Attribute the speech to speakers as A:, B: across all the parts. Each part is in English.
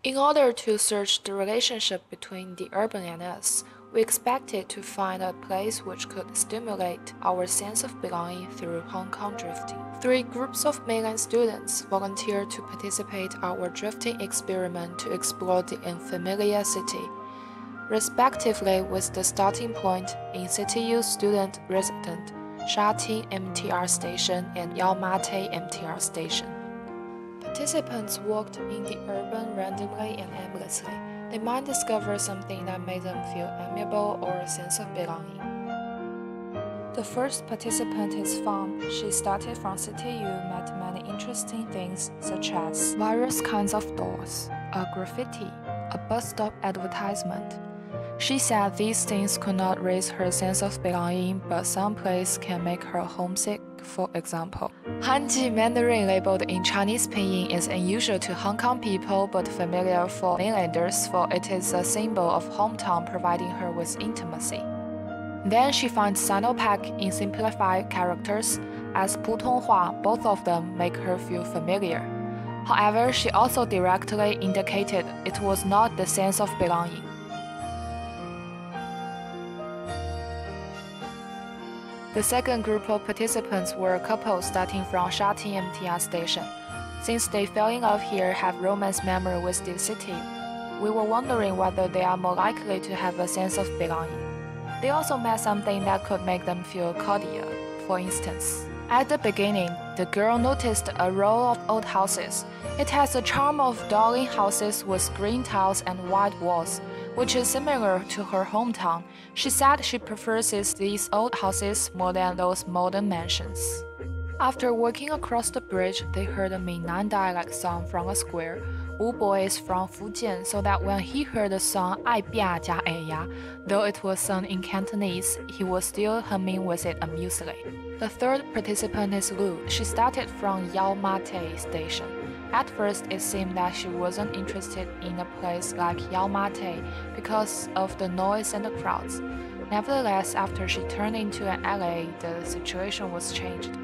A: In order to search the relationship between the urban and us, we expected to find a place which could stimulate our sense of belonging through Hong Kong drifting. 3 groups of mainland students volunteered to participate in our drifting experiment to explore the unfamiliar city, respectively with the starting point in CityU student resident, Shatin MTR Station and Yau Ma Tei MTR Station. Participants walked in the urban randomly and aimlessly. They might discover something that made them feel amiable or a sense of belonging. The first participant is Fang. She started from CityU, met many interesting things such as various kinds of doors, a graffiti, a bus stop advertisement. She said these things could not raise her sense of belonging, but some place can make her homesick. For example, Hanji Mandarin labeled in Chinese pinyin is unusual to Hong Kong people but familiar for mainlanders, for it is a symbol of hometown providing her with intimacy. Then she finds Sinopac in simplified characters as Putonghua, both of them make her feel familiar. However, she also directly indicated it was not the sense of belonging. The second group of participants were couples starting from Shatin MTR Station. Since they fell in love here, have romance memory with the city, we were wondering whether they are more likely to have a sense of belonging. They also met something that could make them feel cordial. For instance, at the beginning, the girl noticed a row of old houses. It has the charm of darling houses with green tiles and white walls, which is similar to her hometown. She said she prefers these old houses more than those modern mansions. After walking across the bridge, they heard a mainland dialect song from a square. Wu Boy is from Fujian, so that when he heard the song 爱变加 A 呀, though it was sung in Cantonese, he was still humming with it amusedly. The third participant is Lu. She started from Yau Ma Tei Station. At first, it seemed that she wasn't interested in a place like Yau Ma Tei because of the noise and the crowds. Nevertheless, after she turned into an alley, the situation was changed.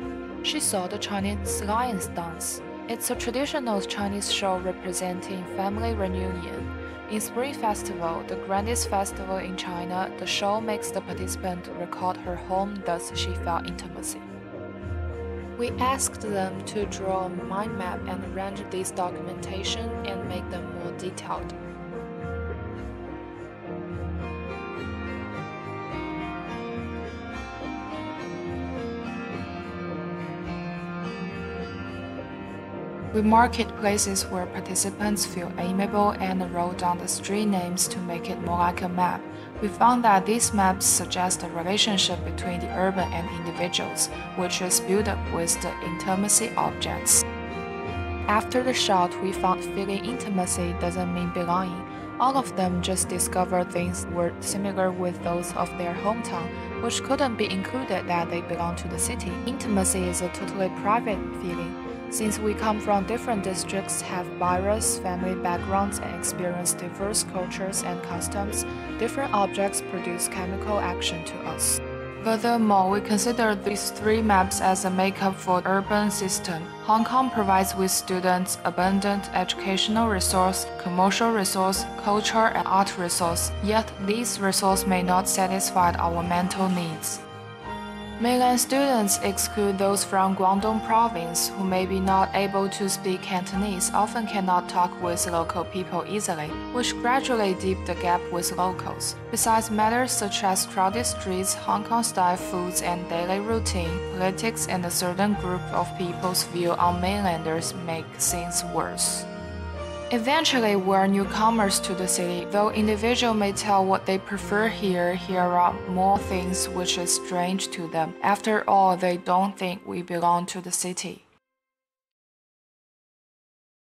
A: She saw the Chinese Lions dance. It's a traditional Chinese show representing family reunion. In Spring Festival, the grandest festival in China, the show makes the participant recall her home, thus she felt intimacy. We asked them to draw a mind map and arrange this documentation and make them more detailed. We marked places where participants feel amiable and wrote down the street names to make it more like a map. We found that these maps suggest a relationship between the urban and individuals, which is built up with the intimacy objects. After the shot, we found feeling intimacy doesn't mean belonging. All of them just discovered things were similar with those of their hometown, which couldn't be included that they belong to the city. Intimacy is a totally private feeling. Since we come from different districts, have various family backgrounds, and experience diverse cultures and customs, different objects produce chemical action to us. Furthermore, we consider these 3 maps as a makeup for the urban system. Hong Kong provides with students abundant educational resource, commercial resource, culture and art resource, yet these resources may not satisfy our mental needs. Mainland students exclude those from Guangdong province who may be not able to speak Cantonese, often cannot talk with local people easily, which gradually deepen the gap with locals. Besides matters such as crowded streets, Hong Kong-style foods and daily routine, politics and a certain group of people's view on mainlanders make things worse. Eventually, we're newcomers to the city. Though individuals may tell what they prefer here are more things which is strange to them. After all, they don't think we belong to the city.